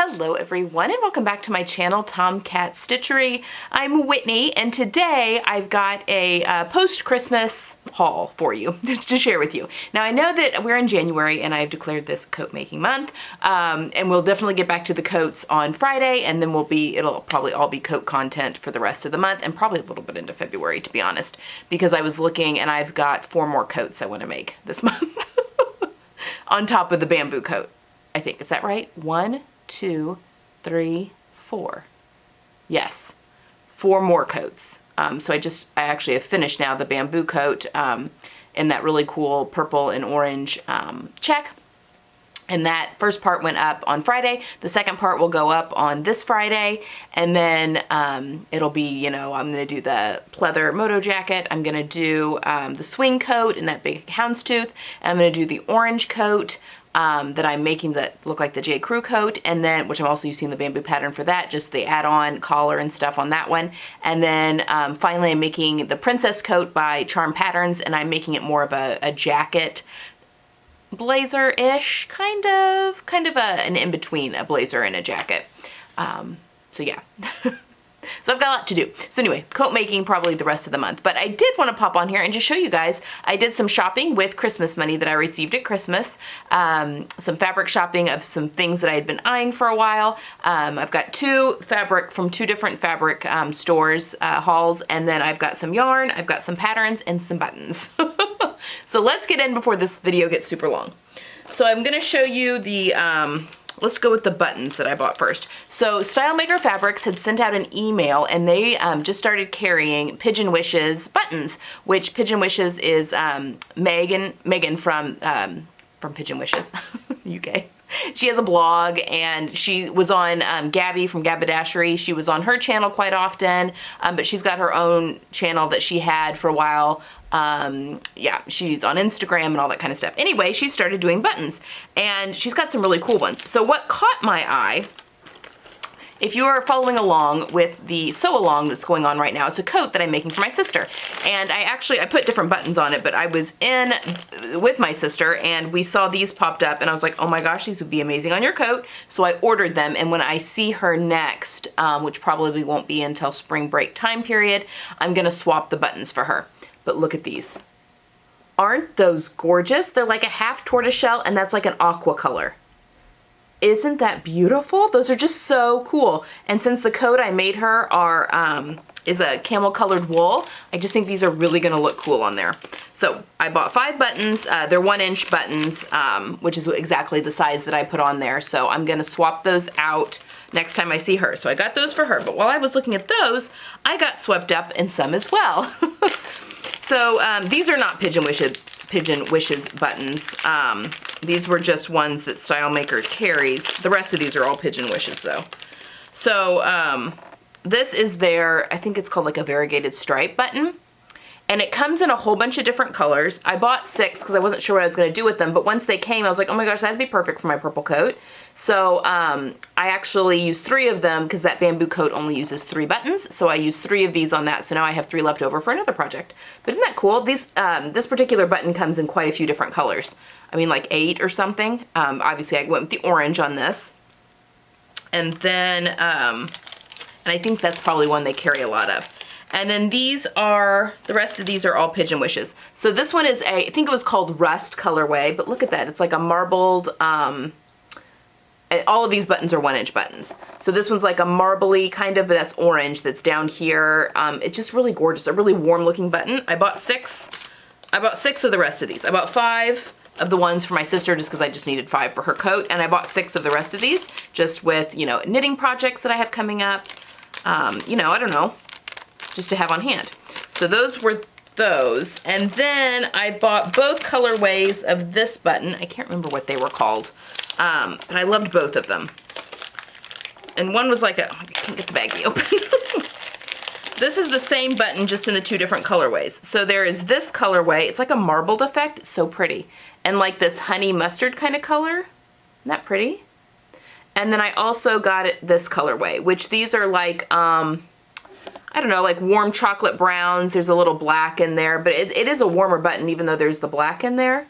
Hello everyone and welcome back to my channel, Tomcat Stitchery. I'm Whitney and today I've got a post-Christmas haul for you to share with you. Now I know that we're in January and I've declared this coat making month and we'll definitely get back to the coats on Friday and then it'll probably all be coat content for the rest of the month and probably a little bit into February, to be honest, because I was looking and I've got 4 more coats I want to make this month on top of the bamboo coat. I think, is that right? 1, 2, 3, 4. Yes, 4 more coats. So I actually have finished now the bamboo coat in that really cool purple and orange check. And that first part went up on Friday. The second part will go up on this Friday. And then it'll be, you know, I'm gonna do the pleather moto jacket. I'm gonna do the swing coat in that big houndstooth. And I'm gonna do the orange coat that I'm making that look like the J. Crew coat, and then, which I'm also using the bamboo pattern for that, just the add-on collar and stuff on that one. And then finally I'm making the princess coat by Charm Patterns, and I'm making it more of a jacket, blazer-ish, kind of an in-between a blazer and a jacket. So yeah. So I've got a lot to do. So anyway, coat making probably the rest of the month. But I did want to pop on here and just show you guys, I did some shopping with Christmas money that I received at Christmas. Some fabric shopping of some things that I had been eyeing for a while. I've got 2 fabric from 2 different fabric stores, hauls, and then I've got some yarn, I've got some patterns, and some buttons. So let's get in before this video gets super long. So I'm going to show you the... let's go with the buttons that I bought first. So StyleMaker Fabrics had sent out an email and they just started carrying Pigeon Wishes buttons, which Pigeon Wishes is Megan from Pigeon Wishes, UK. She has a blog and she was on Gabby from Gabadashery. She was on her channel quite often, but she's got her own channel that she had for a while. Yeah, she's on Instagram and all that kind of stuff. Anyway, she started doing buttons and she's got some really cool ones. So what caught my eye, if you are following along with the sew along that's going on right now, it's a coat that I'm making for my sister. And I put different buttons on it, but I was in with my sister and we saw these popped up and I was like, oh my gosh, these would be amazing on your coat. So I ordered them, and when I see her next, which probably won't be until spring break time period, I'm gonna swap the buttons for her. But look at these. Aren't those gorgeous? They're like a half tortoiseshell and that's like an aqua color. Isn't that beautiful? Those are just so cool. And since the coat I made her is a camel colored wool, I just think these are really gonna look cool on there. So I bought 5 buttons. They're 1-inch buttons, which is exactly the size that I put on there. So I'm gonna swap those out next time I see her. So I got those for her. But while I was looking at those, I got swept up in some as well. So these are not Pigeon Wishes buttons. These were just ones that StyleMaker carries. The rest of these are all Pigeon Wishes though. So this is their, I think it's called like a variegated stripe button. And it comes in a whole bunch of different colors. I bought 6 because I wasn't sure what I was gonna do with them, but once they came, I was like, oh my gosh, that'd be perfect for my purple coat. So I actually used 3 of them because that bamboo coat only uses 3 buttons. So I used 3 of these on that. So now I have 3 left over for another project. But isn't that cool? These, this particular button comes in quite a few different colors. I mean, like 8 or something. Obviously I went with the orange on this. And then, and I think that's probably one they carry a lot of. And then these are, the rest of these are all Pigeon Wishes. So this one is I think it was called Rust colorway, but look at that. It's like a marbled, all of these buttons are 1-inch buttons. So this one's like a marbly kind of, but that's orange that's down here. It's just really gorgeous, a really warm looking button. I bought 6 of the rest of these. I bought 5 of the ones for my sister just because I just needed 5 for her coat. And I bought 6 of the rest of these just with, you know, knitting projects that I have coming up. You know, I don't know, just to have on hand. So those were those. And then I bought both colorways of this button. I can't remember what they were called, but I loved both of them. And one was like I can't get the baggie open. This is the same button, just in the 2 different colorways. So there is this colorway. It's like a marbled effect. It's so pretty. And like this honey mustard kind of color. Isn't that pretty? And then I also got this colorway, which these are like, I don't know, like warm chocolate browns. There's a little black in there, but it is a warmer button even though there's the black in there.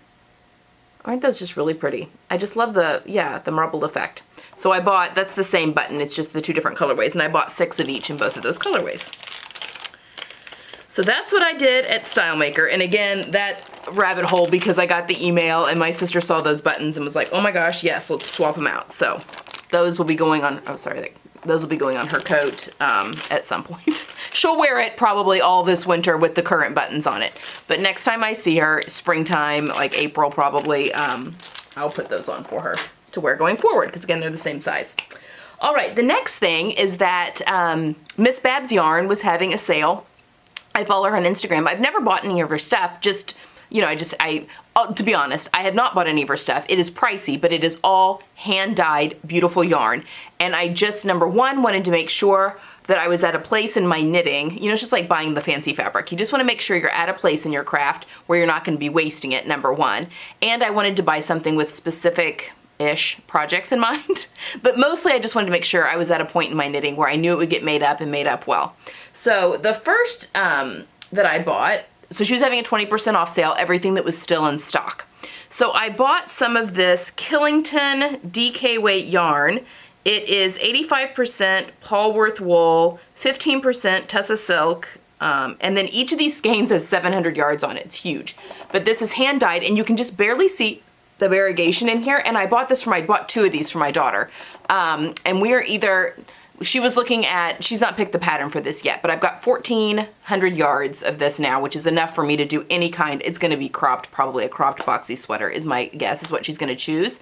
Aren't those just really pretty? I just love the, yeah, the marbled effect. So I bought, that's the same button, it's just the 2 different colorways, and I bought 6 of each in both of those colorways. So that's what I did at StyleMaker, and again, that rabbit hole because I got the email and my sister saw those buttons and was like, oh my gosh, yes, let's swap them out. So those will be going on, oh sorry, those will be going on her coat at some point. She'll wear it probably all this winter with the current buttons on it. But next time I see her, springtime, like April probably, I'll put those on for her to wear going forward, because again, they're the same size. All right, the next thing is that Miss Babs Yarn was having a sale. I follow her on Instagram. I've never bought any of her stuff, just, you know, to be honest, I have not bought any of her stuff. It is pricey, but it is all hand-dyed, beautiful yarn. And I just, number one, wanted to make sure that I was at a place in my knitting. You know, it's just like buying the fancy fabric. You just want to make sure you're at a place in your craft where you're not going to be wasting it, number one. And I wanted to buy something with specific-ish projects in mind. But mostly I just wanted to make sure I was at a point in my knitting where I knew it would get made up and made up well. So the first that I bought, so she was having a 20% off sale, everything that was still in stock. So I bought some of this Killington DK weight yarn. It is 85% Polworth wool, 15% Tussa silk, and then each of these skeins has 700 yards on it. It's huge. But this is hand dyed, and you can just barely see the variegation in here. And I bought 2 of these for my daughter. And we are either, she was looking at, she's not picked the pattern for this yet, but I've got 1,400 yards of this now, which is enough for me to do any kind. It's going to be cropped, probably a cropped boxy sweater is my guess, is what she's going to choose.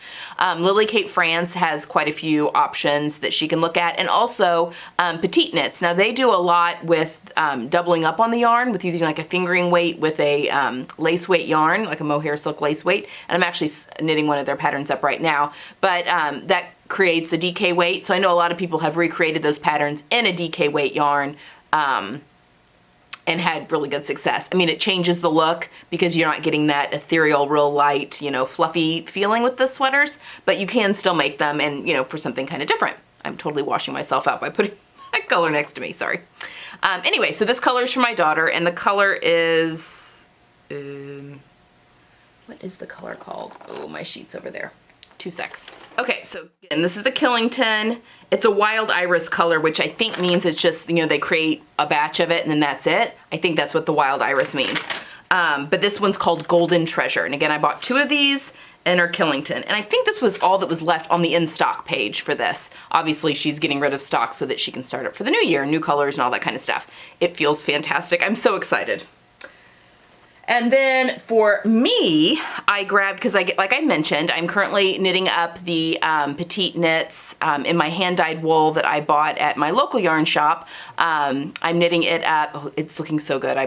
Lily Kate France has quite a few options that she can look at, and also petite knits. Now they do a lot with doubling up on the yarn, with using like a fingering weight with a lace weight yarn, like a mohair silk lace weight, and I'm actually knitting one of their patterns up right now, but that creates a DK weight. So I know a lot of people have recreated those patterns in a DK weight yarn and had really good success. I mean, it changes the look because you're not getting that ethereal, real light, you know, fluffy feeling with the sweaters, but you can still make them, and, you know, for something kind of different. I'm totally washing myself out by putting that color next to me, sorry. Anyway, so this color is for my daughter, and the color is, what is the color called? Oh, my sheet's over there. 2 secs. Okay, so again, this is the Killington. It's a wild iris color, which I think means it's just, you know, they create a batch of it and then that's it. I think that's what the wild iris means. But this one's called Golden Treasure. And again, I bought 2 of these and are Killington. And I think this was all that was left on the in-stock page for this. Obviously, she's getting rid of stock so that she can start up for the new year, new colors and all that kind of stuff. It feels fantastic. I'm so excited. And then for me, I grabbed, because like I mentioned, I'm currently knitting up the petite knits in my hand-dyed wool that I bought at my local yarn shop. I'm knitting it up. Oh, it's looking so good.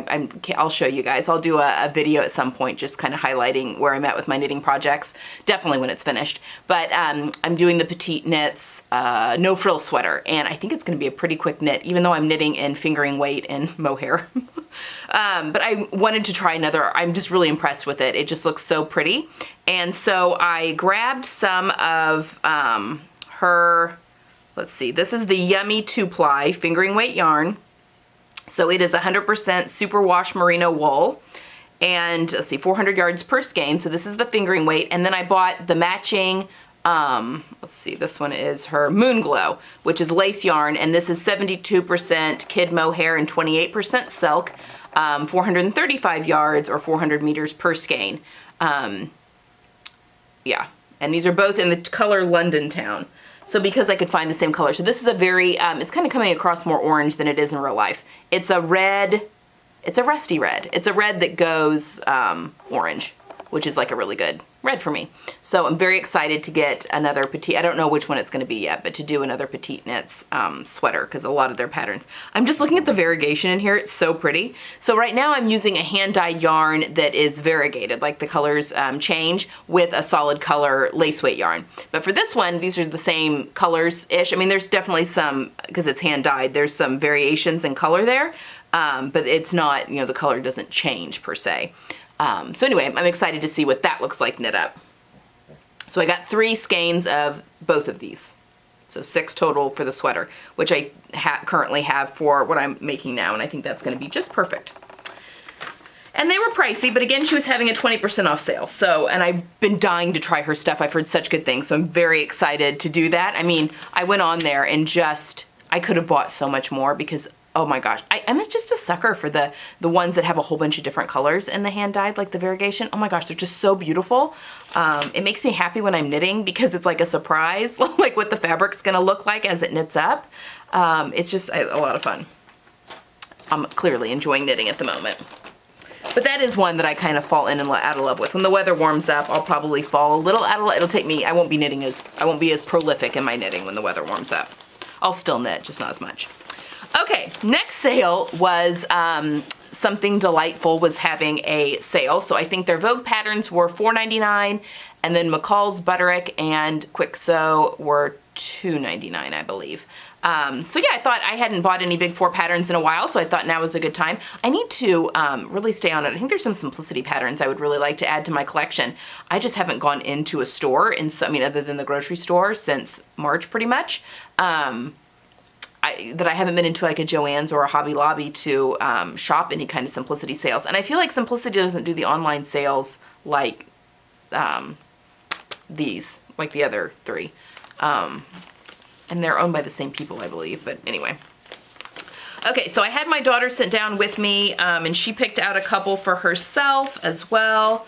I'll show you guys. I'll do a video at some point just kind of highlighting where I'm at with my knitting projects, definitely when it's finished. But I'm doing the petite knits no frill sweater, and I think it's going to be a pretty quick knit, even though I'm knitting in fingering weight and mohair. But I wanted to try another. I'm just really impressed with it. It just looks so pretty. And so I grabbed some of her, let's see, this is the Yummy 2-ply fingering weight yarn. So it is 100% superwash merino wool. And let's see, 400 yards per skein. So this is the fingering weight. And then I bought the matching, let's see, this one is her Moon Glow, which is lace yarn. And this is 72% kid mohair and 28% silk. 435 yards or 400 meters per skein. Yeah, and these are both in the color London Town. So because I could find the same color. So this is a very, it's kind of coming across more orange than it is in real life. It's a red, it's a rusty red. It's a red that goes orange, which is like a really good red for me. So I'm very excited to get another petite, I don't know which one it's going to be yet, but to do another petite knits sweater, because a lot of their patterns. I'm just looking at the variegation in here. It's so pretty. So right now I'm using a hand-dyed yarn that is variegated, like the colors change, with a solid color lace weight yarn. But for this one, these are the same colors-ish. I mean, there's definitely some, because it's hand-dyed, there's some variations in color there, but it's not, you know, the color doesn't change per se. So anyway, I'm excited to see what that looks like knit up. So I got 3 skeins of both of these. So 6 total for the sweater, which I currently have for what I'm making now, and I think that's going to be just perfect. And they were pricey, but again, she was having a 20% off sale. So, and I've been dying to try her stuff. I've heard such good things, so I'm very excited to do that. I mean, I went on there and just, I could have bought so much more because, oh my gosh, I'm just a sucker for the ones that have a whole bunch of different colors in the hand dyed, like the variegation. Oh my gosh, they're just so beautiful. It makes me happy when I'm knitting because it's like a surprise, like what the fabric's gonna look like as it knits up. It's just a lot of fun. I'm clearly enjoying knitting at the moment. But that is one that I kind of fall in and out of love with. When the weather warms up, I'll probably fall a little out of love. It'll take me, I won't be as prolific in my knitting when the weather warms up. I'll still knit, just not as much. Okay, next sale was Something Delightful was having a sale. So I think their Vogue patterns were $4.99, and then McCall's, Butterick, and Quick Sew were $2.99, I believe. So yeah, I thought I hadn't bought any big 4 patterns in a while, so I thought now was a good time. I need to really stay on it. I think there's some simplicity patterns I would really like to add to my collection. I just haven't gone into a store, other than the grocery store, since March pretty much. That I haven't been into like a Joann's or a Hobby Lobby to shop any kind of simplicity sales. And I feel like Simplicity doesn't do the online sales like these, like the other 3. And they're owned by the same people, I believe, but anyway. Okay, so I had my daughter sit down with me, and she picked out a couple for herself as well.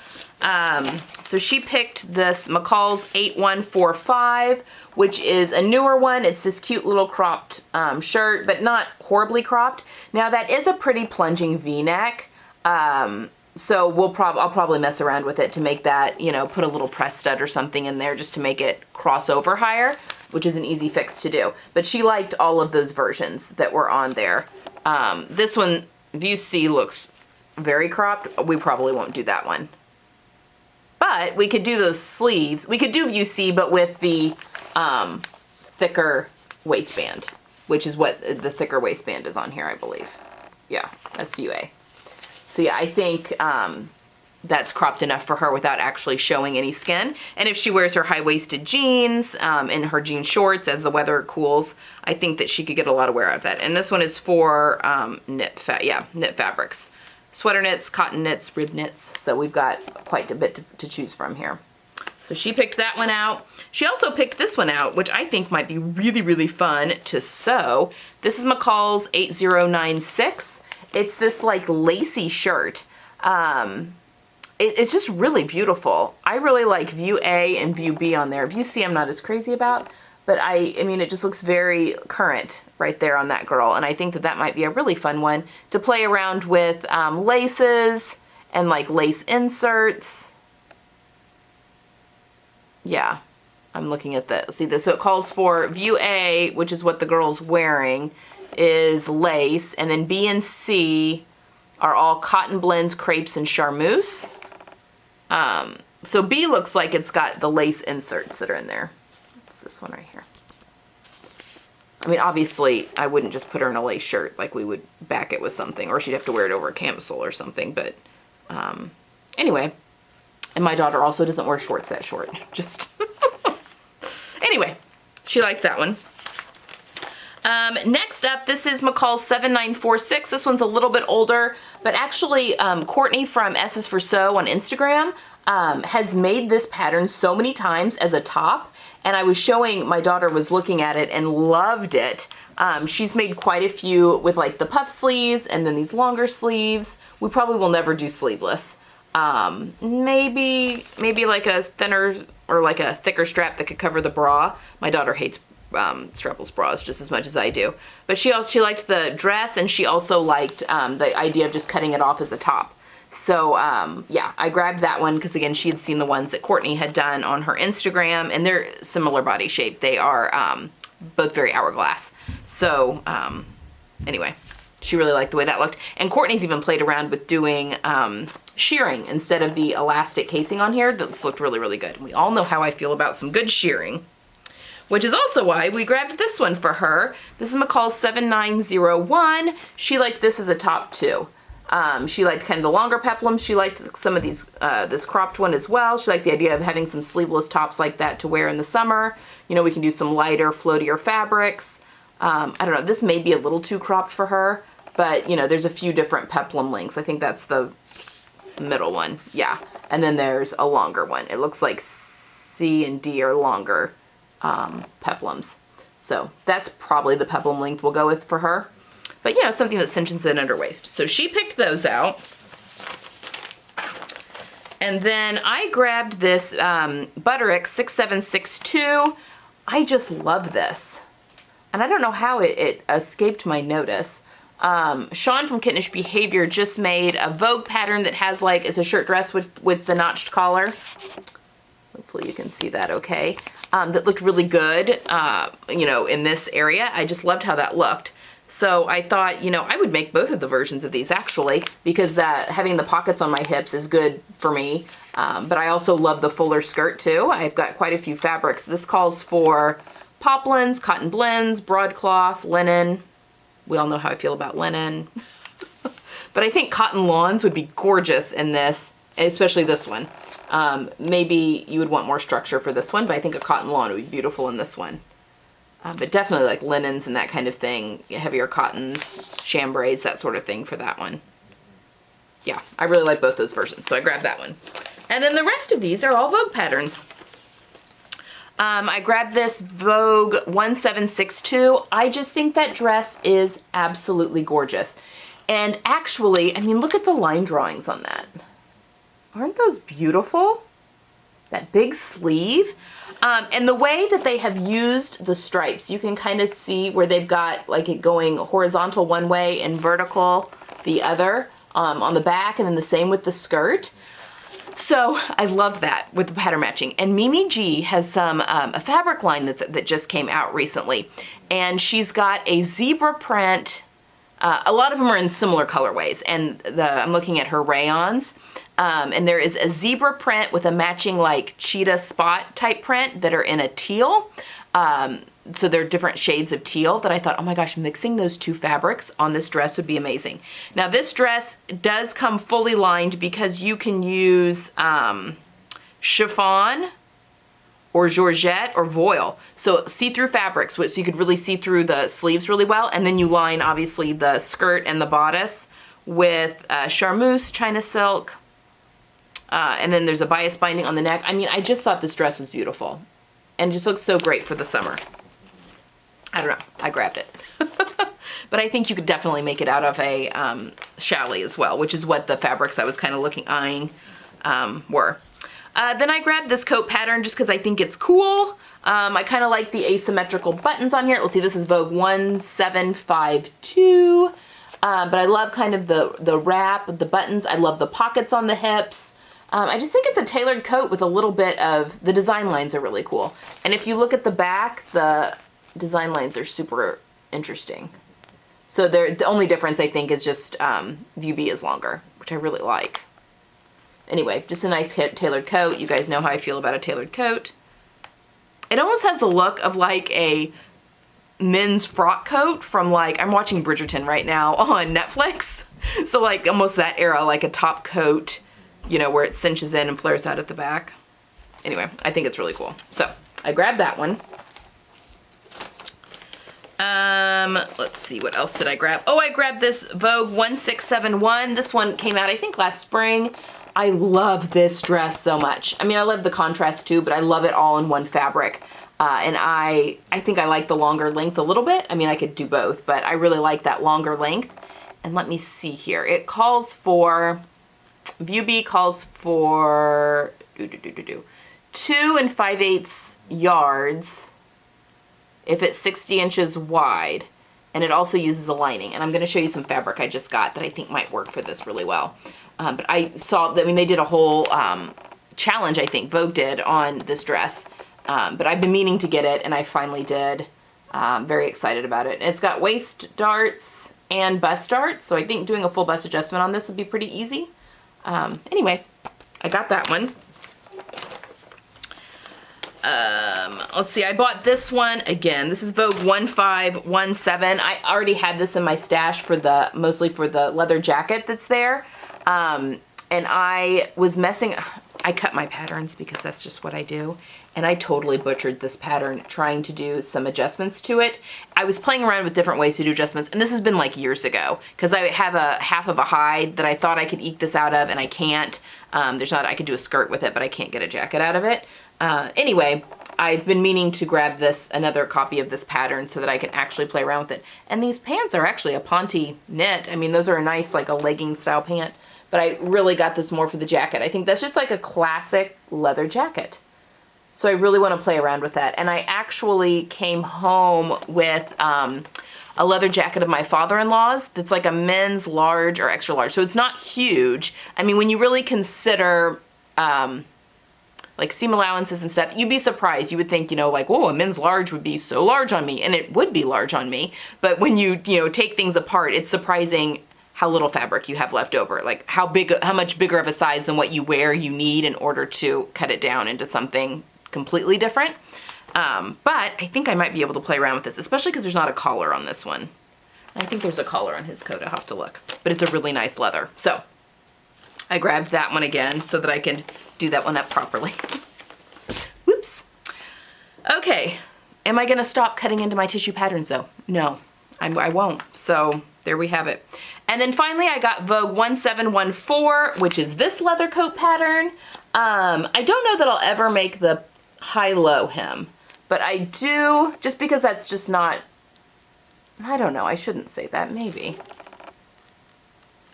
So she picked this McCall's 8145, which is a newer one. It's this cute little cropped shirt, but not horribly cropped. Now that is a pretty plunging V-neck. So I'll probably mess around with it to make that, put a little press stud or something in there just to make it cross over higher, which is an easy fix to do. But she liked all of those versions that were on there. This one, View C, looks very cropped. We probably won't do that one. But we could do those sleeves. We could do View C, but with the thicker waistband, which is what the thicker waistband is on here, I believe. Yeah, that's View A. So yeah, I think that's cropped enough for her without actually showing any skin. And if she wears her high-waisted jeans and her jean shorts as the weather cools, I think that she could get a lot of wear out of that. And this one is for knit fabrics. Sweater knits, cotton knits, rib knits. So we've got quite a bit to choose from here. So she picked that one out. She also picked this one out, which I think might be really, really fun to sew. This is McCall's 8096. It's this like lacy shirt. It's just really beautiful. I really like View A and View B on there. View C I'm not as crazy about, but I mean, it just looks very current right there on that girl. And I think that might be a really fun one to play around with laces and like lace inserts. Yeah, I'm looking at this. See this, so it calls for View A, which is what the girl's wearing, is lace, and then B and C are all cotton blends, crepes, and charmeuse. So B looks like it's got the lace inserts that are in there. It's this one right here. I mean, obviously, I wouldn't just put her in a lace shirt, like we would back it with something, or she'd have to wear it over a camisole or something, but anyway. And my daughter also doesn't wear shorts that short, just anyway, she liked that one. Next up, this is McCall's 7946. This one's a little bit older, but actually Courtney from S is for Sew on Instagram has made this pattern so many times as a top, and I was showing, my daughter was looking at it and loved it. She's made quite a few with like the puff sleeves and then these longer sleeves. We probably will never do sleeveless. Maybe like a thinner or like a thicker strap that could cover the bra. My daughter hates strapless bras just as much as I do. But she liked the dress, and she also liked the idea of just cutting it off as a top. So yeah, I grabbed that one because again, she had seen the ones that Courtney had done on her Instagram, and they're similar body shape. They are both very hourglass. So anyway, she really liked the way that looked. And Courtney's even played around with doing shearing instead of the elastic casing on here. This looked really, really good. We all know how I feel about some good shearing, which is also why we grabbed this one for her. This is McCall's 7901. She liked this as a top too. She liked kind of the longer peplum. She liked some of these, this cropped one as well. She liked the idea of having some sleeveless tops like that to wear in the summer. You know, we can do some lighter, floatier fabrics. I don't know, this may be a little too cropped for her, but you know, there's a few different peplum lengths. I think that's the middle one, yeah. And then there's a longer one. It looks like C and D are longer peplums. So that's probably the peplum length we'll go with for her. But you know, something that cinches in at her waist. So she picked those out. And then I grabbed this Butterick 6762. I just love this. And I don't know how it escaped my notice. Sean from Kittenish Behavior just made a Vogue pattern that has like, it's a shirt dress with the notched collar. Hopefully you can see that okay. That looked really good, you know, in this area. I just loved how that looked. So I thought, you know, I would make both of the versions of these actually, because having the pockets on my hips is good for me. But I also love the fuller skirt too. I've got quite a few fabrics. This calls for poplins, cotton blends, broadcloth, linen. We all know how I feel about linen. But I think cotton lawns would be gorgeous in this, especially this one. Maybe you would want more structure for this one, but I think a cotton lawn would be beautiful in this one. But definitely like linens and that kind of thing, heavier cottons, chambrays, that sort of thing for that one. Yeah, I really like both those versions, so I grabbed that one. And then the rest of these are all Vogue patterns. I grabbed this Vogue 1762. I just think that dress is absolutely gorgeous. And actually, I mean, look at the line drawings on that. Aren't those beautiful? That big sleeve. And the way that they have used the stripes, you can kind of see where they've got like it going horizontal one way and vertical the other on the back, and then the same with the skirt. So I love that with the pattern matching. And Mimi G has some a fabric line that just came out recently, and she's got a zebra print. A lot of them are in similar colorways, and I'm looking at her rayons. And there is a zebra print with a matching like cheetah spot type print that are in a teal. So they're different shades of teal that I thought, oh my gosh, mixing those two fabrics on this dress would be amazing. Now this dress does come fully lined because you can use chiffon or georgette or voile. So see-through fabrics, so you could really see through the sleeves really well. And then you line obviously the skirt and the bodice with charmeuse, China silk, and then there's a bias binding on the neck. I mean, I just thought this dress was beautiful and just looks so great for the summer. I don't know, I grabbed it. But I think you could definitely make it out of a challis as well, which is what the fabrics I was kind of eyeing were. Then I grabbed this coat pattern just because I think it's cool. I kind of like the asymmetrical buttons on here. Let's see, this is Vogue 1752. But I love kind of the wrap with the buttons. I love the pockets on the hips. I just think it's a tailored coat with a little bit of, the design lines are really cool. And if you look at the back, the design lines are super interesting. So the only difference I think is just view B is longer, which I really like. Anyway, just a nice tailored coat. You guys know how I feel about a tailored coat. It almost has the look of like a men's frock coat from like, I'm watching Bridgerton right now on Netflix. So like almost that era, like a top coat, you know, where it cinches in and flares out at the back. Anyway, I think it's really cool. So I grabbed that one. Let's see, what else did I grab? Oh, I grabbed this Vogue 1671. This one came out, I think, last spring. I love this dress so much. I mean, I love the contrast too, but I love it all in one fabric. And I think I like the longer length a little bit. I mean, I could do both, but I really like that longer length. And let me see here. It calls for, View B calls for 2 5/8 yards if it's 60 inches wide. And it also uses a lining. And I'm going to show you some fabric I just got that I think might work for this really well. But I saw, I mean, they did a whole challenge, I think, Vogue did on this dress. But I've been meaning to get it, and I finally did. Very excited about it. It's got waist darts and bust darts, so I think doing a full bust adjustment on this would be pretty easy. Anyway, I got that one. Let's see, I bought this one again. This is Vogue 1517. I already had this in my stash for mostly for the leather jacket that's there. And I was messing, I cut my patterns because that's just what I do. And I totally butchered this pattern trying to do some adjustments to it. I was playing around with different ways to do adjustments, and this has been like years ago, because I have a half of a hide that I thought I could eke this out of, and I can't. I could do a skirt with it, but I can't get a jacket out of it. Anyway, I've been meaning to grab another copy of this pattern so that I can actually play around with it. And these pants are actually a Ponte knit. I mean, those are a nice, like a legging style pant, but I really got this more for the jacket. I think that's just like a classic leather jacket. So I really want to play around with that. And I actually came home with a leather jacket of my father-in-law's that's like a men's large or extra large. So it's not huge. I mean, when you really consider like seam allowances and stuff, you'd be surprised. You would think, you know, like, whoa, a men's large would be so large on me. And it would be large on me. But when you take things apart, it's surprising how little fabric you have left over. Like how much bigger of a size than what you wear you need in order to cut it down into something completely different. But I think I might be able to play around with this, especially because there's not a collar on this one. I think there's a collar on his coat. I'll have to look. But it's a really nice leather. So I grabbed that one again so that I can do that one up properly. Whoops. Okay. Am I going to stop cutting into my tissue patterns though? No, I won't. So there we have it. And then finally I got Vogue 1714, which is this leather coat pattern. I don't know that I'll ever make the high-low hem, but I do, just because that's just not, I don't know, I shouldn't say that, maybe.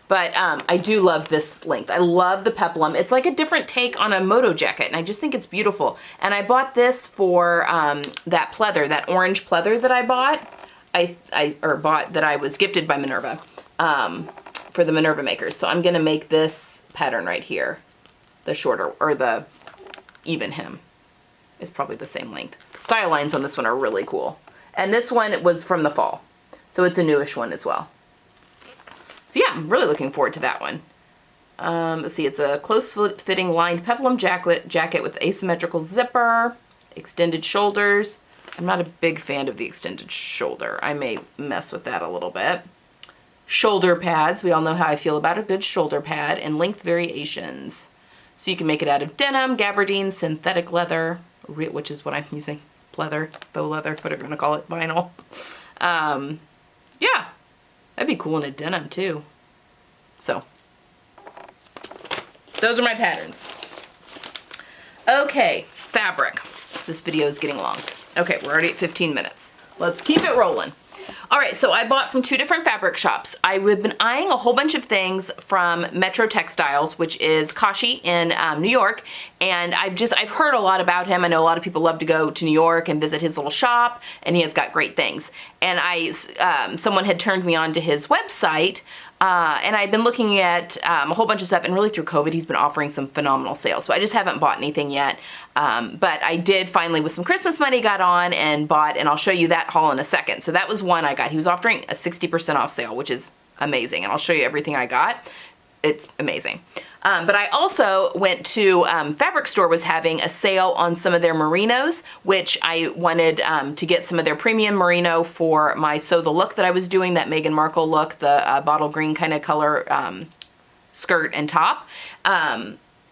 But I do love this length. I love the peplum. It's like a different take on a moto jacket, and I just think it's beautiful. And I bought this for that pleather, that orange pleather that I bought. That I was gifted by Minerva for the Minerva makers. So I'm gonna make this pattern right here, the shorter, or the even hem. It's probably the same length. Style lines on this one are really cool. And this one was from the fall. So it's a newish one as well. So yeah, I'm really looking forward to that one. Let's see, it's a close-fitting lined peplum jacket with asymmetrical zipper, extended shoulders. I'm not a big fan of the extended shoulder. I may mess with that a little bit. Shoulder pads. We all know how I feel about a good shoulder pad, and length variations. So you can make it out of denim, gabardine, synthetic leather, which is what I'm using, pleather, faux leather, whatever you want to call it, vinyl. Yeah, that'd be cool in a denim too. So, those are my patterns. Okay, fabric. This video is getting long. Okay, we're already at 15 minutes. Let's keep it rolling. All right, so I bought from 2 different fabric shops. I've been eyeing a whole bunch of things from Metro Textiles, which is Kashi in New York, and I've heard a lot about him. I know a lot of people love to go to New York and visit his little shop, and he has got great things. And someone had turned me on to his website, and I've been looking at a whole bunch of stuff, and really through COVID, he's been offering some phenomenal sales. So I just haven't bought anything yet. But I did finally, with some Christmas money, got on and bought, and I'll show you that haul in a second. So that was one I got. He was offering a 60% off sale, which is amazing. And I'll show you everything I got. It's amazing. But I also went to, Fabric Store was having a sale on some of their Merinos, which I wanted to get some of their premium merino for my Sew the Look that I was doing, that Meghan Markle look, the bottle green kind of color skirt and top.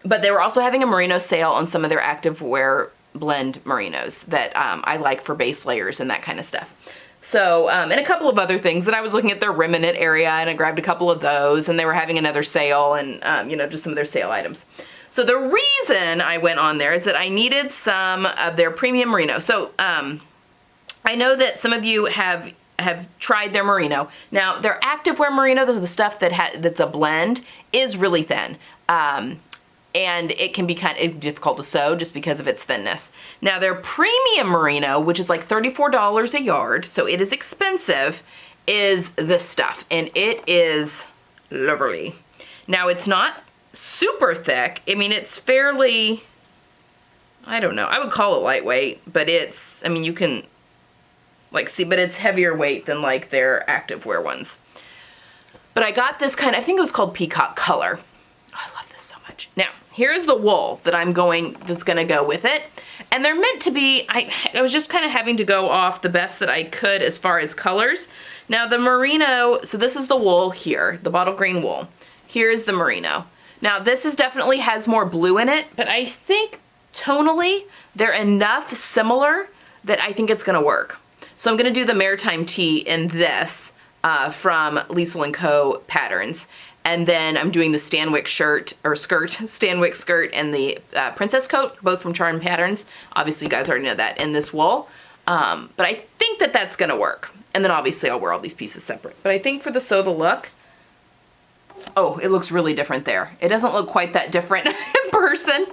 But they were also having a merino sale on some of their activewear blend merinos that I like for base layers and that kind of stuff. So, and a couple of other things. And I was looking at their remnant area, and I grabbed a couple of those, and they were having another sale, and just some of their sale items. So the reason I went on there is that I needed some of their premium merino. So I know that some of you have tried their merino. Now, their activewear merino, those are the stuff that's a blend, is really thin. And it can be kind of difficult to sew just because of its thinness. Now their premium merino, which is like $34 a yard, so it is expensive, is this stuff, and it is lovely. Now it's not super thick. I mean, it's fairly, I don't know, I would call it lightweight, but it's, I mean, you can like see, but it's heavier weight than like their activewear ones. But I got this kind of, I think it was called Peacock Color. Oh, I love this so much. Now, here's the wool that that's gonna go with it. And they're meant to be, I was just kind of having to go off the best that I could as far as colors. Now the merino, so this is the wool here, the bottle green wool. Here's the merino. Now this is definitely has more blue in it, but I think tonally they're enough similar that I think it's gonna work. So I'm gonna do the Maritime Tee in this from Liesl & Co. patterns. And then I'm doing the Stanwyck shirt, or skirt, Stanwyck skirt and the princess coat, both from Charm Patterns. Obviously you guys already know that, in this wool. But I think that that's gonna work. And then obviously I'll wear all these pieces separate. But I think for the sew the look, oh, it looks really different there. It doesn't look quite that different in person.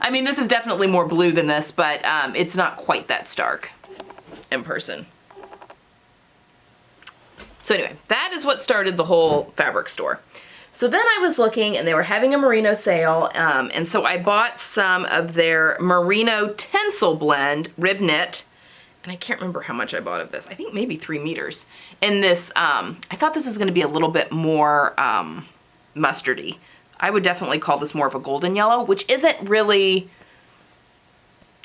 I mean, this is definitely more blue than this, but it's not quite that stark in person. So anyway, that is what started the whole fabric store. So then I was looking and they were having a merino sale, and so I bought some of their merino tencel blend rib knit, and I can't remember how much I bought of this. I think maybe 3 meters. In this, I thought this was gonna be a little bit more mustardy. I would definitely call this more of a golden yellow, which isn't really,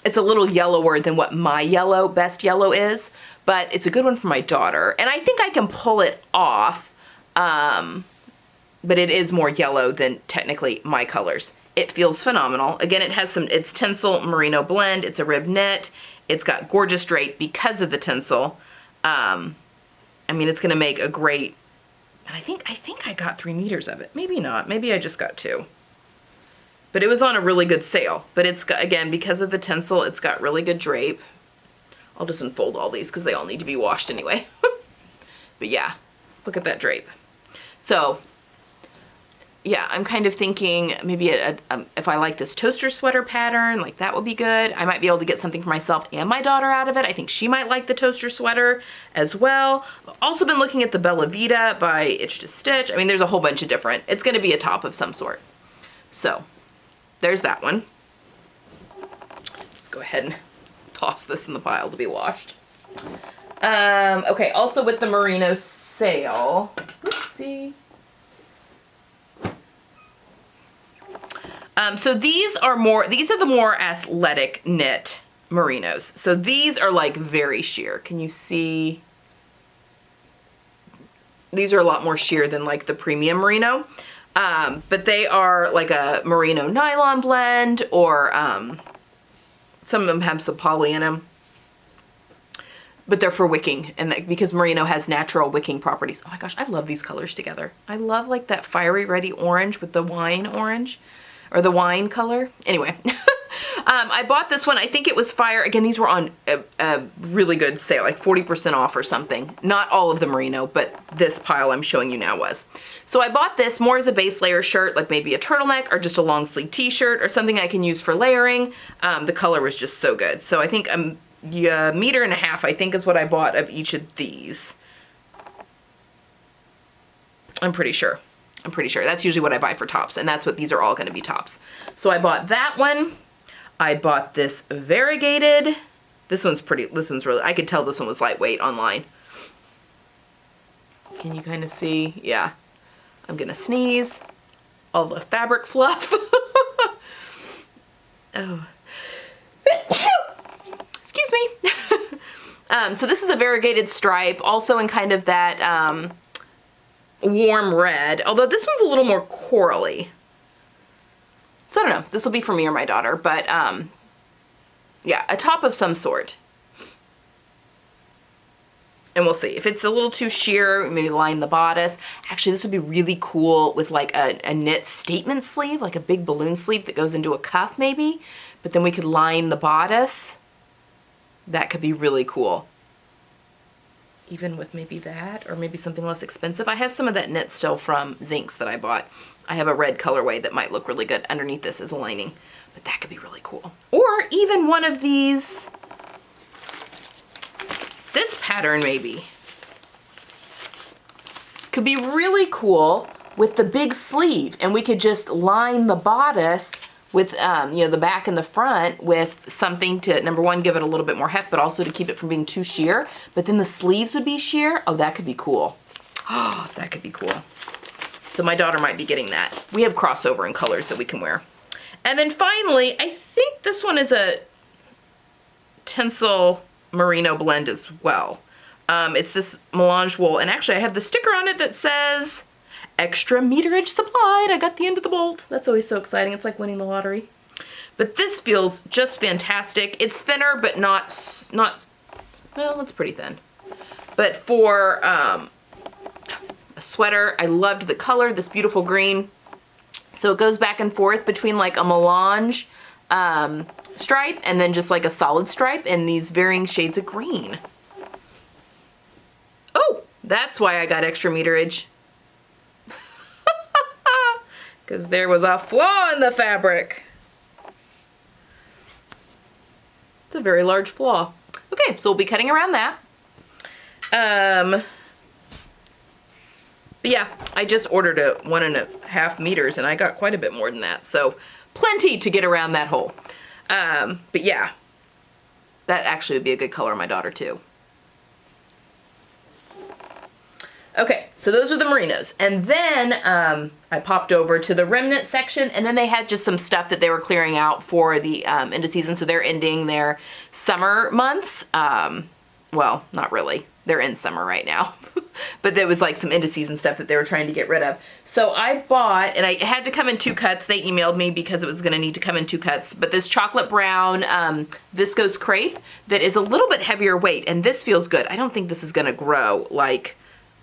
it's a little yellower than what my yellow, best yellow is, but it's a good one for my daughter. And I think I can pull it off, but it is more yellow than technically my colors. It feels phenomenal. Again, it has some, it's tencel merino blend, it's a rib knit, it's got gorgeous drape because of the tencel. I mean, it's gonna make a great, and I think I got 3 meters of it. Maybe not, maybe I just got 2. But it was on a really good sale. But it's got, again, because of the tencel, it's got really good drape. I'll just unfold all these because they all need to be washed anyway. But yeah, look at that drape. So yeah, I'm kind of thinking maybe if I like this toaster sweater pattern, like that would be good. I might be able to get something for myself and my daughter out of it. I think she might like the toaster sweater as well. I've also been looking at the Bella Vita by Itch to Stitch. I mean, there's a whole bunch of different, it's gonna be a top of some sort. So there's that one. Let's go ahead and toss this in the pile to be washed. Okay, also with the merino sale, let's see. So these are the more athletic knit merinos. So these are like very sheer. Can you see? These are a lot more sheer than like the premium merino. But they are like a merino nylon blend, or some of them have some poly in them. But they're for wicking, and because merino has natural wicking properties. Oh my gosh, I love these colors together. I love like that fiery ready orange with the wine orange, or the wine color. Anyway, I bought this one. I think it was fire. Again, these were on a really good sale, like 40% off or something. Not all of the merino, but this pile I'm showing you now was. So I bought this more as a base layer shirt, like maybe a turtleneck or just a long sleeve t-shirt or something I can use for layering. The color was just so good. So I think a meter and a half, I think, is what I bought of each of these. I'm pretty sure. That's usually what I buy for tops, and that's what these are all gonna be tops. So I bought that one. I bought this variegated. This one's really, I could tell this one was lightweight online. Can you kind of see? Yeah. I'm gonna sneeze. All the fabric fluff. Oh. Excuse me. So this is a variegated stripe, also in kind of that warm red, although this one's a little more corally. So I don't know, this will be for me or my daughter, but yeah, a top of some sort. And we'll see. If it's a little too sheer, maybe line the bodice. Actually, this would be really cool with like a knit statement sleeve, like a big balloon sleeve that goes into a cuff maybe, but then we could line the bodice. That could be really cool. Even with maybe that, or maybe something less expensive. I have some of that knit still from Zinks that I bought. I have a red colorway that might look really good underneath this as a lining, but that could be really cool. Or even one of these, this pattern maybe, could be really cool with the big sleeve, and we could just line the bodice with, you know, the back and the front with something to, number one, give it a little bit more heft, but also to keep it from being too sheer. But then the sleeves would be sheer. Oh, that could be cool. Oh, that could be cool. So my daughter might be getting that. We have crossover in colors that we can wear. And then finally, I think this one is a tencel merino blend as well. It's this melange wool, and actually I have the sticker on it that says, Extra meterage supplied. I got the end of the bolt. That's always so exciting. It's like winning the lottery. But this feels just fantastic. It's thinner, but not, well, it's pretty thin. But for a sweater, I loved the color, this beautiful green. So it goes back and forth between like a melange stripe and then just like a solid stripe in these varying shades of green. Oh, that's why I got extra meterage. Because there was a flaw in the fabric. It's a very large flaw. Okay, so we'll be cutting around that. But yeah, I just ordered a 1.5 meters and I got quite a bit more than that. So plenty to get around that hole. But yeah, that actually would be a good color on my daughter too. Okay, so those are the Merinos. And then I popped over to the remnant section, and then they had just some stuff that they were clearing out for the end of season. So they're ending their summer months. Well, not really. They're in summer right now. But there was like some end of season stuff that they were trying to get rid of. So I bought, and I had to come in 2 cuts. They emailed me because it was gonna need to come in 2 cuts. But this chocolate brown viscose crepe that is a little bit heavier weight, and this feels good. I don't think this is gonna grow like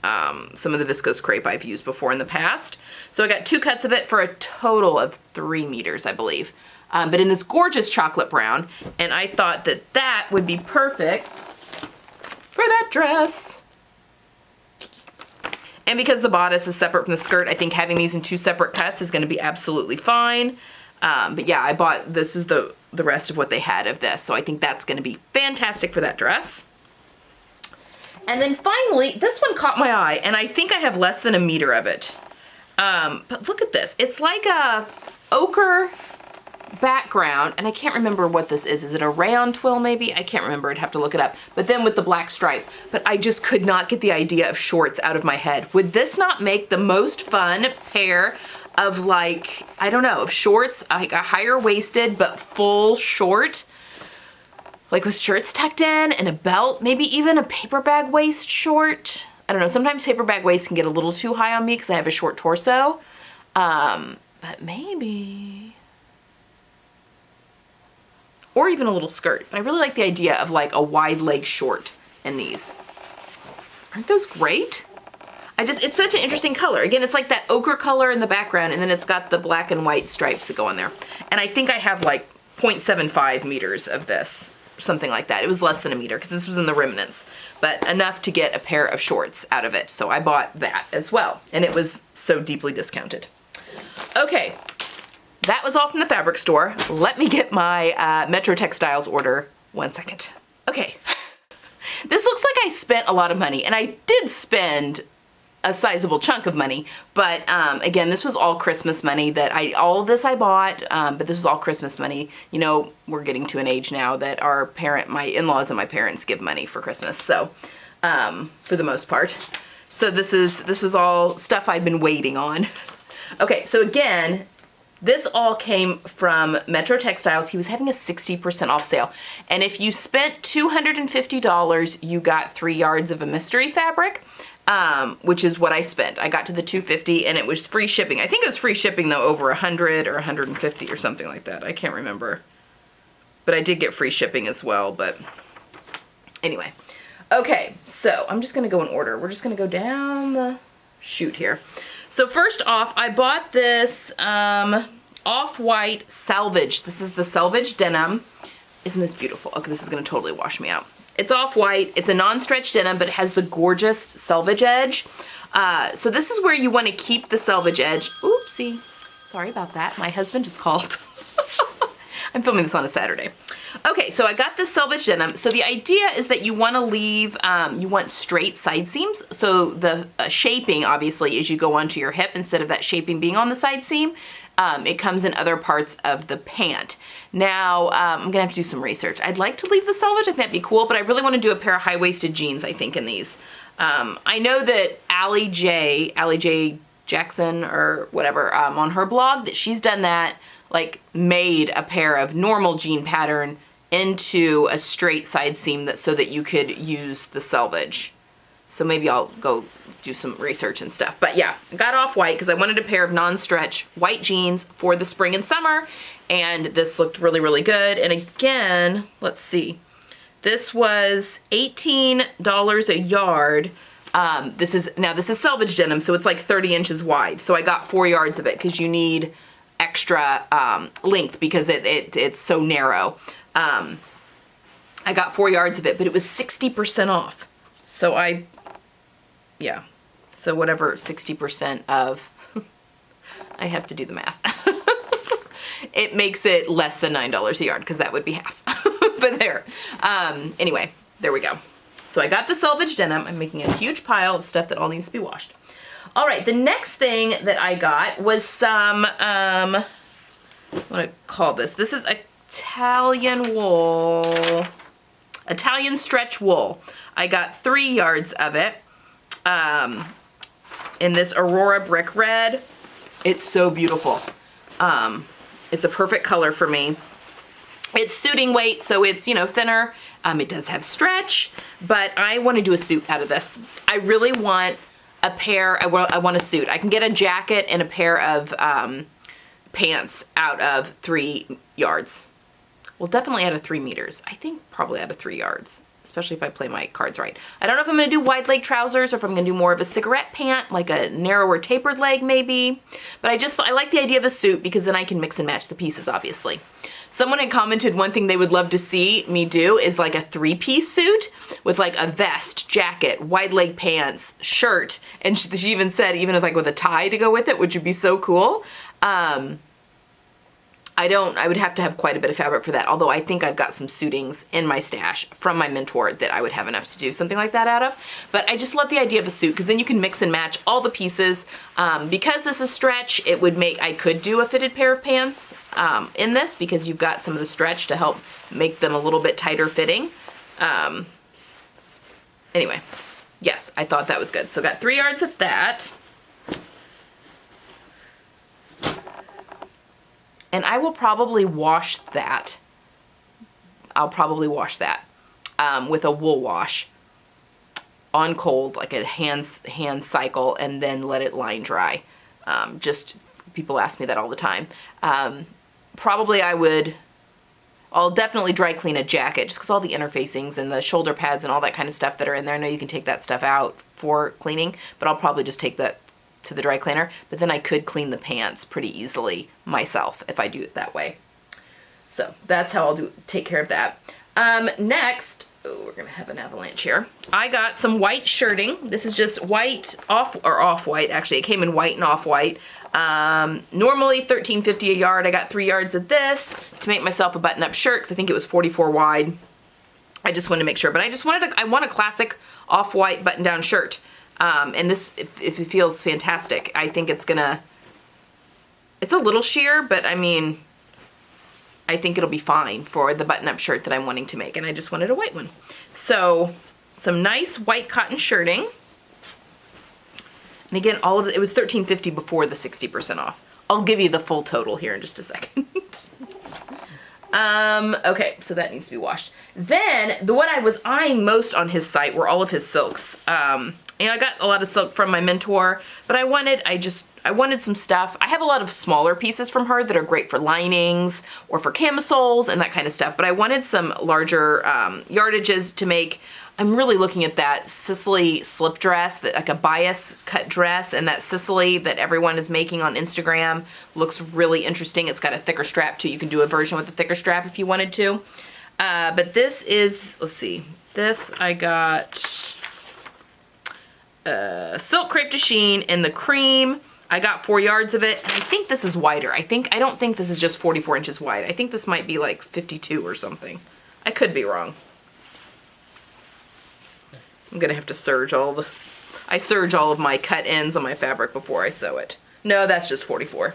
some of the viscose crepe I've used before in the past. So I got 2 cuts of it for a total of 3 meters, I believe. But in this gorgeous chocolate brown, and I thought that that would be perfect for that dress. And because the bodice is separate from the skirt, I think having these in 2 separate cuts is gonna be absolutely fine. But yeah, I bought, this is the rest of what they had of this. So I think that's gonna be fantastic for that dress. And then finally, this one caught my eye, and I think I have less than a meter of it. But look at this. It's like a ochre background, and I can't remember what this is. Is it a rayon twill maybe? I can't remember. I'd have to look it up. But then with the black stripe. But I just could not get the idea of shorts out of my head. Would this not make the most fun pair of like, I don't know, of shorts, like a higher waisted but full short? Like with shirts tucked in and a belt, maybe even a paper bag waist short. I don't know, sometimes paper bag waist can get a little too high on me because I have a short torso. But maybe. Or even a little skirt. But I really like the idea of like a wide leg short in these. Aren't those great? It's such an interesting color. Again, it's like that ochre color in the background, and then it's got the black and white stripes that go on there. And I think I have like 0.75 meters of this. Something like that. It was less than a meter because this was in the remnants, but enough to get a pair of shorts out of it. So I bought that as well, and it was so deeply discounted. Okay, that was all from the fabric store. Let me get my Metro Textiles order 1 second. Okay, this looks like I spent a lot of money, and I did spend a sizable chunk of money, but again, this was all Christmas money all of this I bought, but this was all Christmas money. You know, we're getting to an age now that my in-laws and my parents give money for Christmas, so for the most part. So this was all stuff I'd been waiting on. Okay, so again, this all came from Metro Textiles. He was having a 60% off sale. And if you spent $250, you got 3 yards of a mystery fabric. Which is what I spent. I got to the $250 and it was free shipping. I think it was free shipping though over 100 or 150 or something like that. I can't remember. But I did get free shipping as well, but anyway. Okay, so I'm just gonna go in order. We're just gonna go down the chute here. So first off, I bought this off-white selvage. This is the selvage denim. Isn't this beautiful? Okay, this is gonna totally wash me out. It's off-white, it's a non-stretch denim, but it has the gorgeous selvage edge. So this is where you want to keep the selvage edge. Oopsie, sorry about that. My husband just called. I'm filming this on a Saturday. Okay, so I got this selvage denim. So the idea is that you want to leave, you want straight side seams. So the shaping, obviously, is you go onto your hip instead of that shaping being on the side seam. It comes in other parts of the pant. Now, I'm gonna have to do some research. I'd like to leave the selvage, I think that'd be cool, but I really wanna do a pair of high-waisted jeans, I think, in these. I know that Allie J Jackson or whatever, on her blog, that she's done that, like made a pair of normal jean pattern into a straight side seam so that you could use the selvage. So maybe I'll go do some research and stuff. But yeah, I got off-white because I wanted a pair of non-stretch white jeans for the spring and summer. And this looked really, really good. And again, let's see. This was $18 a yard. This is selvage denim, so it's like 30 inches wide. So I got 4 yards of it because you need extra length because it's so narrow. I got 4 yards of it, but it was 60% off. So yeah. So whatever 60% of, I have to do the math. It makes it less than $9 a yard because that would be half. But there. Anyway, there we go. So I got the selvage denim. I'm making a huge pile of stuff that all needs to be washed. All right, the next thing that I got was some, what do I call this? This is Italian wool, Italian stretch wool. I got 3 yards of it in this Aurora Brick Red. It's so beautiful. It's a perfect color for me. It's suiting weight, so it's, you know, thinner. It does have stretch, but I want to do a suit out of this. I really want a pair, I want a suit. I can get a jacket and a pair of pants out of 3 yards. Well, definitely out of 3 meters. I think probably out of 3 yards, especially if I play my cards right. I don't know if I'm going to do wide leg trousers or if I'm going to do more of a cigarette pant, like a narrower tapered leg maybe. But I like the idea of a suit because then I can mix and match the pieces, obviously. Someone had commented one thing they would love to see me do is like a 3-piece suit with like a vest, jacket, wide leg pants, shirt, and she even said even as like with a tie to go with it, which would be so cool. I would have to have quite a bit of fabric for that, although I think I've got some suitings in my stash from my mentor that I would have enough to do something like that out of. But I just love the idea of a suit because then you can mix and match all the pieces. Because this is stretch, I could do a fitted pair of pants in this because you've got some of the stretch to help make them a little bit tighter fitting. Anyway, yes, I thought that was good. So I got 3 yards of that. And I will probably wash that. I'll probably wash that with a wool wash on cold, like a hand cycle, and then let it line dry. Just people ask me that all the time. Probably I'll definitely dry clean a jacket just because all the interfacings and the shoulder pads and all that kind of stuff that are in there. I know you can take that stuff out for cleaning, but I'll probably just take that to the dry cleaner, but then I could clean the pants pretty easily myself if I do it that way. So that's how I'll take care of that. Next, we're gonna have an avalanche here. I got some white shirting. This is just white off-white. Actually, it came in white and off-white. Normally $13.50 a yard. I got 3 yards of this to make myself a button-up shirt because I think it was 44 wide. I just wanted to make sure, but I want a classic off-white button-down shirt. And this, if it feels fantastic, I think it's a little sheer, but I mean, I think it'll be fine for the button-up shirt that I'm wanting to make, and I just wanted a white one. So, some nice white cotton shirting. And again, it was $13.50 before the 60% off. I'll give you the full total here in just a second. Okay, so that needs to be washed. Then, what I was eyeing most on his site were all of his silks. You know, I got a lot of silk from my mentor, but I wanted some stuff. I have a lot of smaller pieces from her that are great for linings or for camisoles and that kind of stuff, but I wanted some larger yardages to make. I'm really looking at that Sicily slip dress, like a bias cut dress, and that Sicily that everyone is making on Instagram looks really interesting. It's got a thicker strap too. You can do a version with a thicker strap if you wanted to. But this is, let's see, this I got silk crepe de chine in the cream. I got 4 yards of it. And I think this is wider. I don't think this is just 44 inches wide. I think this might be like 52 or something. I could be wrong. I'm gonna have to serge all of my cut ends on my fabric before I sew it. No, that's just 44.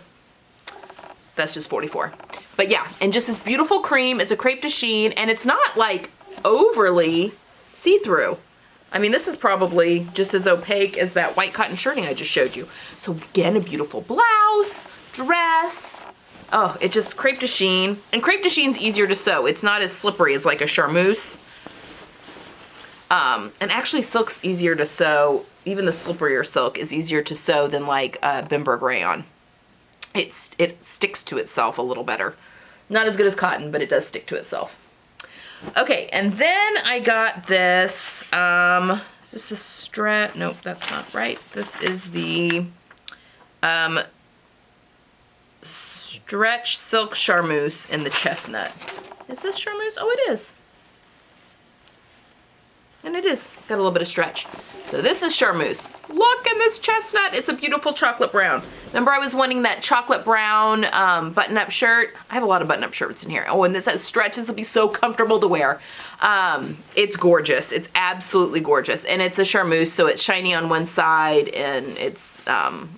That's just 44. But yeah, and just this beautiful cream. It's a crepe de chine, and it's not like overly see-through. I mean, this is probably just as opaque as that white cotton shirting I just showed you. So again, a beautiful blouse, dress. Oh, it just crepe de chine. And crepe de chine's easier to sew. It's not as slippery as like a charmeuse. And actually silk's easier to sew. Even the slipperier silk is easier to sew than like Bimberg rayon. It sticks to itself a little better. Not as good as cotton, but it does stick to itself. Okay, and then I got this, is this the stretch? Nope, that's not right. This is the stretch silk Charmeuse in the Chestnut. Is this Charmeuse? Oh, it is. And it is. Got a little bit of stretch. So this is Charmeuse. Look at this Chestnut. It's a beautiful chocolate brown. Remember I was wanting that chocolate brown button-up shirt? I have a lot of button-up shirts in here. Oh, and this has stretch. This will be so comfortable to wear. It's gorgeous. It's absolutely gorgeous. And it's a Charmeuse, so it's shiny on one side and it's a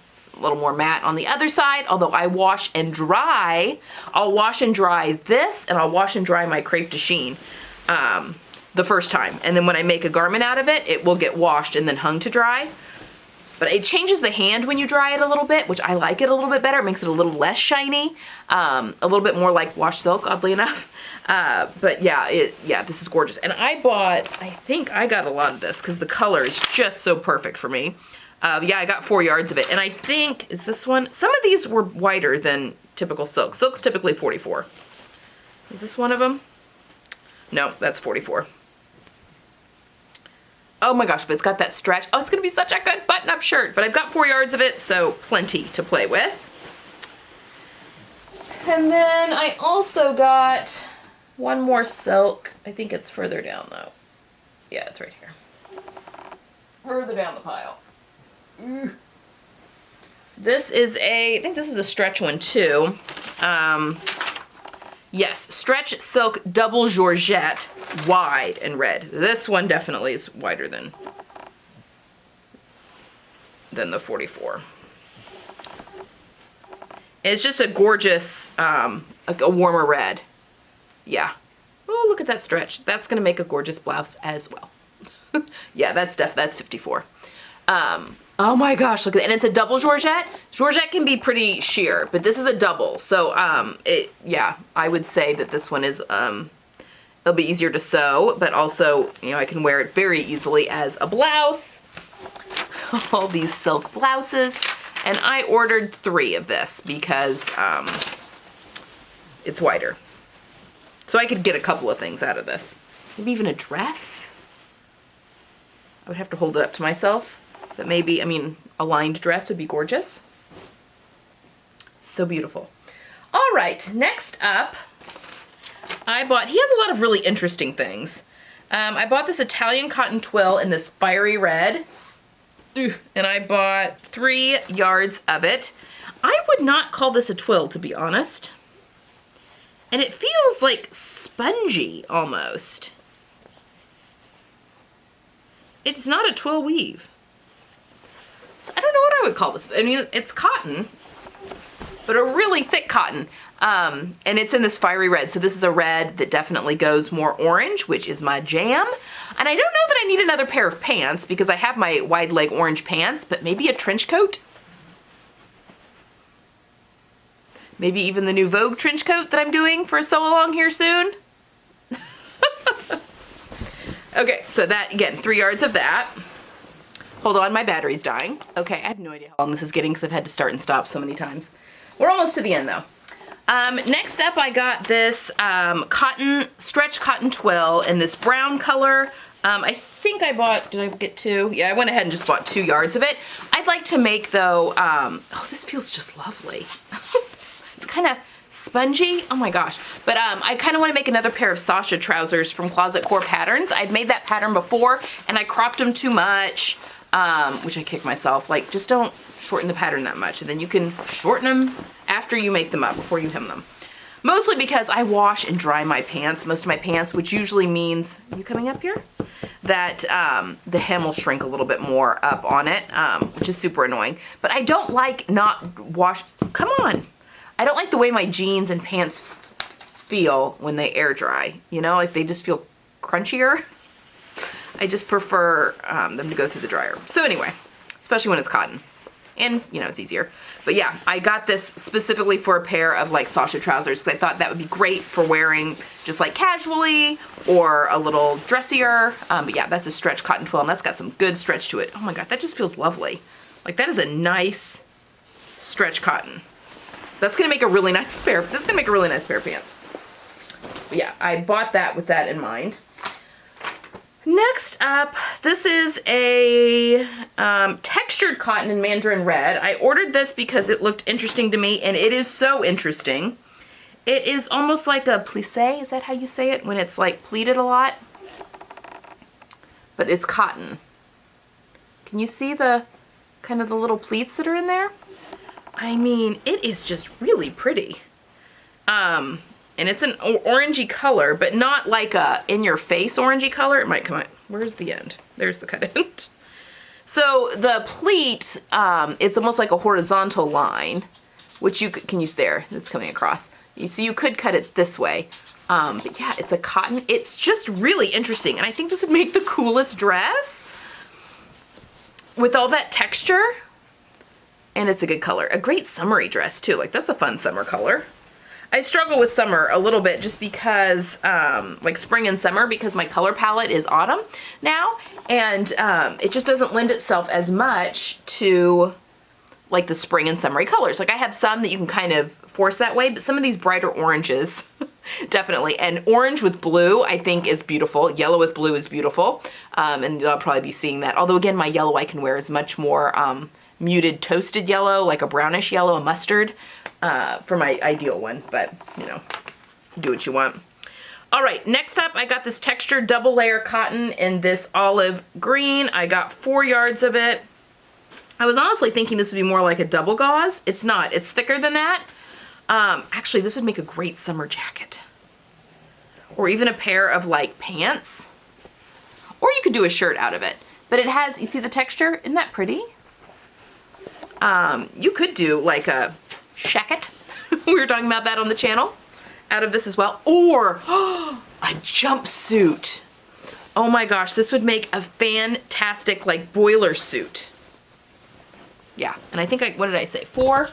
little more matte on the other side. Although I wash and dry. I'll wash and dry this, and I'll wash and dry my crepe de chine the first time. And then when I make a garment out of it, it will get washed and then hung to dry. But it changes the hand when you dry it a little bit, which I like it a little bit better. It makes it a little less shiny, a little bit more like wash silk, oddly enough. But yeah, this is gorgeous. And I think I got a lot of this because the color is just so perfect for me. Yeah, I got 4 yards of it. And I think, is this one? Some of these were wider than typical silk. Silk's typically 44. Is this one of them? No, that's 44. Oh my gosh, but it's got that stretch. Oh, it's gonna be such a good button-up shirt. But I've got 4 yards of it, so plenty to play with. And then I also got one more silk. I think it's further down though. Yeah, it's right here. Further down the pile. This is I think this is a stretch one too. Yes, stretch silk double Georgette, wide and red. This one definitely is wider than the 44. It's just a gorgeous, like a warmer red. Yeah. Oh, look at that stretch. That's gonna make a gorgeous blouse as well. Yeah, that's 54. Oh my gosh, look at that. And it's a double Georgette. Georgette can be pretty sheer, but this is a double. So, yeah, I would say that this one is, it'll be easier to sew, but also, you know, I can wear it very easily as a blouse. All these silk blouses. And I ordered 3 of this because, it's wider. So I could get a couple of things out of this. Maybe even a dress. I would have to hold it up to myself. But maybe, I mean, a lined dress would be gorgeous. So beautiful. All right, next up, he has a lot of really interesting things. I bought this Italian cotton twill in this fiery red. And I bought 3 yards of it. I would not call this a twill, to be honest. And it feels like spongy, almost. It's not a twill weave. So I don't know what I would call this. I mean, it's cotton, but a really thick cotton. And it's in this fiery red. So this is a red that definitely goes more orange, which is my jam. And I don't know that I need another pair of pants because I have my wide leg orange pants, but maybe a trench coat. Maybe even the new Vogue trench coat that I'm doing for a sew-along here soon. Okay, so that, again, 3 yards of that. Hold on, my battery's dying. Okay, I have no idea how long this is getting because I've had to start and stop so many times. We're almost to the end though. Next up, I got this stretch cotton twill in this brown color. I think I bought, did I get 2? Yeah, I went ahead and just bought 2 yards of it. I'd like to make though, oh, this feels just lovely. It's kind of spongy, oh my gosh. But I kind of want to make another pair of Sasha trousers from Closet Core Patterns. I'd made that pattern before and I cropped them too much. Which I kick myself, like just don't shorten the pattern that much and then you can shorten them after you make them up, before you hem them. Mostly because I wash and dry my pants, most of my pants, which usually means, are you coming up here? That the hem will shrink a little bit more up on it, which is super annoying. But I don't like come on. I don't like the way my jeans and pants feel when they air dry, you know, like they just feel crunchier. I just prefer them to go through the dryer. So anyway, especially when it's cotton. and you know, it's easier. But yeah, I got this specifically for a pair of like Sasha trousers because I thought that would be great for wearing just like casually or a little dressier. But yeah, that's a stretch cotton twill, and that's got some good stretch to it. Oh my God, that just feels lovely. Like that is a nice stretch cotton. That's gonna make a really nice pair. This is gonna make a really nice pair of pants. But yeah, I bought that with that in mind. Next up, this is a textured cotton in Mandarin red. I ordered this because it looked interesting to me, and it is so interesting. It is almost like a plissé, is that how you say it? When it's like pleated a lot? But it's cotton. Can you see the kind of the little pleats that are in there? I mean, it is just really pretty. And it's an orangey color, but not like a in-your-face orangey color. It might come out. Where's the end? There's the cut end. So the pleat, it's almost like a horizontal line, which you can use there. It's coming across. So you could cut it this way. But yeah, it's a cotton. It's just really interesting. And I think this would make the coolest dress with all that texture. And it's a good color. A great summery dress too. Like that's a fun summer color. I struggle with summer a little bit just because, like spring and summer, because my color palette is autumn now, and it just doesn't lend itself as much to like the spring and summery colors. Like I have some that you can kind of force that way, but some of these brighter oranges, definitely. And orange with blue, I think is beautiful. Yellow with blue is beautiful, and you'll probably be seeing that. Although again, my yellow I can wear is much more muted toasted yellow, like a brownish yellow, a mustard. For my ideal one, but you know, do what you want. All right, next up, I got this textured double layer cotton in this olive green. I got 4 yards of it. I was honestly thinking this would be more like a double gauze. It's not, it's thicker than that. Actually, this would make a great summer jacket. Or even a pair of like pants. Or you could do a shirt out of it. But it has, you see the texture? Isn't that pretty? You could do like a shacket. We were talking about that on the channel out of this as well. Or a jumpsuit. Oh my gosh, this would make a fantastic like boiler suit. Yeah, and I think what did I say? 4?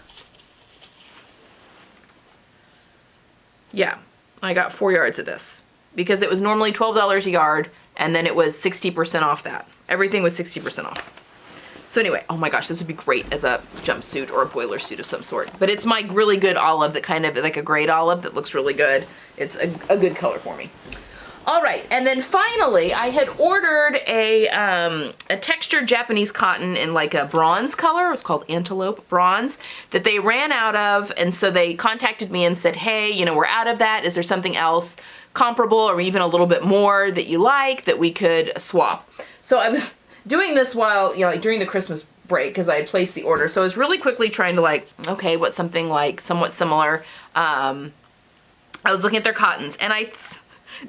Yeah, I got 4 yards of this because it was normally $12 a yard, and then it was 60% off that. Everything was 60% off. So anyway, oh my gosh, this would be great as a jumpsuit or a boiler suit of some sort. But it's my really good olive, that kind of like a great olive that looks really good. It's a good color for me. All right, and then finally, I had ordered a textured Japanese cotton in like a bronze color. It's called Antelope Bronze, that they ran out of, and so they contacted me and said, hey, you know, we're out of that. Is there something else comparable or even a little bit more that you like that we could swap? So I was doing this while, you know, like during the Christmas break because I had placed the order. So I was really quickly trying to like, okay, what's something like somewhat similar. I was looking at their cottons, and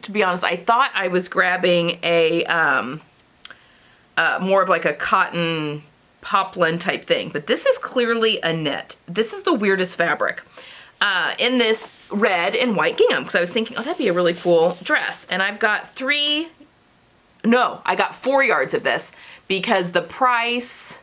to be honest, I thought I was grabbing a more of like a cotton poplin type thing, but this is clearly a knit. This is the weirdest fabric in this red and white gingham, because I was thinking, oh, that'd be a really cool dress. And I've got 4 yards of this because the price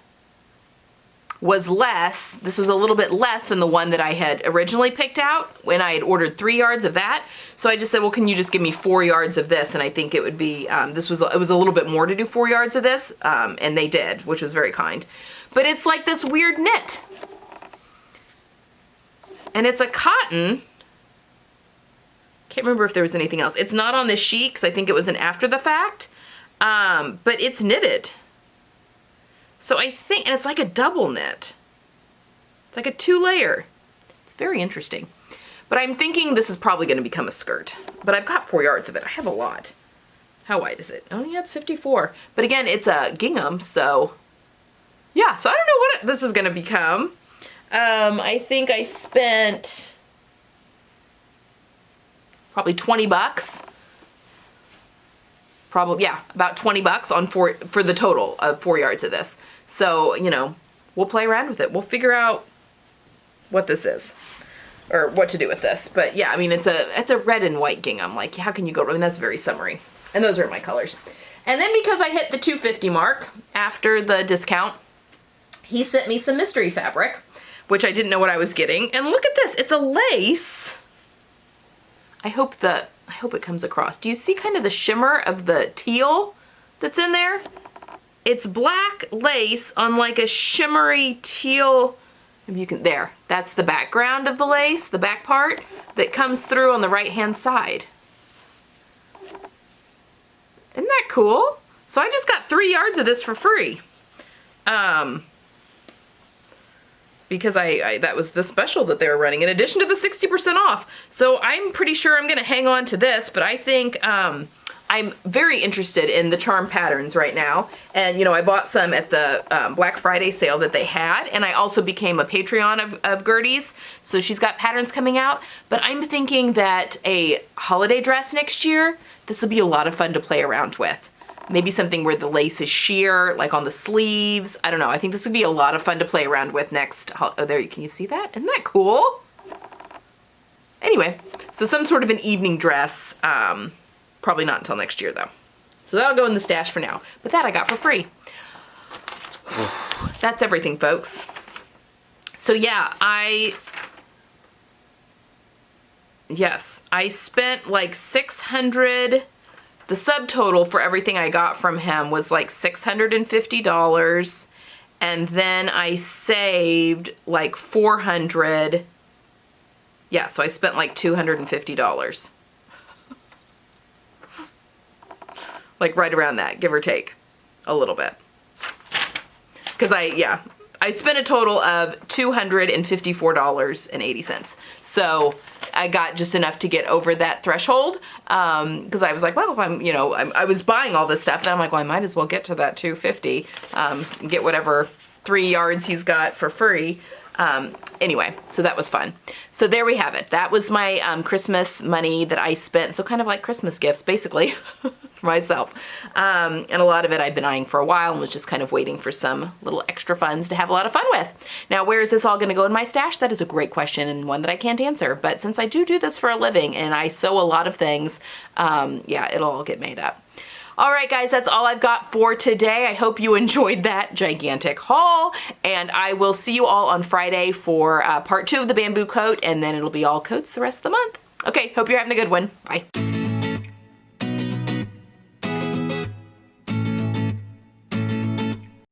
was less. This was a little bit less than the one that I had originally picked out when I had ordered 3 yards of that. So I just said, well, can you just give me 4 yards of this? And I think it would be, it was a little bit more to do 4 yards of this, and they did, which was very kind. But it's like this weird knit. And it's a cotton. Can't remember if there was anything else. It's not on this sheet because I think it was an after the fact, but it's knitted. So I think, and it's like a double knit. It's like a 2-layer. It's very interesting. But I'm thinking this is probably going to become a skirt. But I've got 4 yards of it. I have a lot. How wide is it? Oh yeah, it's 54. But again, it's a gingham, so yeah. So I don't know what this is going to become. I think I spent probably 20 bucks. Probably, yeah, about 20 bucks on for the total of 4 yards of this. So, you know, we'll play around with it. We'll figure out what this is or what to do with this. But yeah, I mean, it's a red and white gingham. Like, how can you go? I mean, that's very summery. And those are my colors. And then because I hit the $2.50 mark after the discount, he sent me some mystery fabric, which I didn't know what I was getting. And look at this, it's a lace. I hope it comes across. Do you see kind of the shimmer of the teal that's in there? It's black lace on like a shimmery teal. Maybe you can, there, that's the background of the lace, the back part that comes through on the right-hand side. Isn't that cool? So I just got 3 yards of this for free. Because that was the special that they were running in addition to the 60% off. So I'm pretty sure I'm gonna hang on to this, but I think I'm very interested in the charm patterns right now. And you know, I bought some at the Black Friday sale that they had, and I also became a Patreon of Gertie's. So she's got patterns coming out, but I'm thinking that a holiday dress next year, this will be a lot of fun to play around with. Maybe something where the lace is sheer, like on the sleeves. I don't know. I think this would be a lot of fun to play around with next. Oh, there, can you see that? Isn't that cool? Anyway, so some sort of an evening dress. Probably not until next year though. So that'll go in the stash for now. But that I got for free. That's everything, folks. So yeah, I spent like $600. The subtotal for everything I got from him was like $650, and then I saved like $400. Yeah, so I spent like $250. Like right around that, give or take a little bit. Because I spent a total of $254.80. So I got just enough to get over that threshold. Because I was like, well, if I was buying all this stuff, and I'm like, well, I might as well get to that $250, and get whatever 3 yards he's got for free. Anyway, so that was fun. So there we have it. That was my Christmas money that I spent. So kind of like Christmas gifts, basically, for myself. And a lot of it I've been eyeing for a while and was just kind of waiting for some little extra funds to have a lot of fun with. Now, where is this all going to go in my stash? That is a great question and one that I can't answer. But since I do this for a living and I sew a lot of things, yeah, it'll all get made up. All right, guys, that's all I've got for today. I hope you enjoyed that gigantic haul, and I will see you all on Friday for part 2 of the bamboo coat, and then it'll be all coats the rest of the month. Okay, hope you're having a good one. Bye.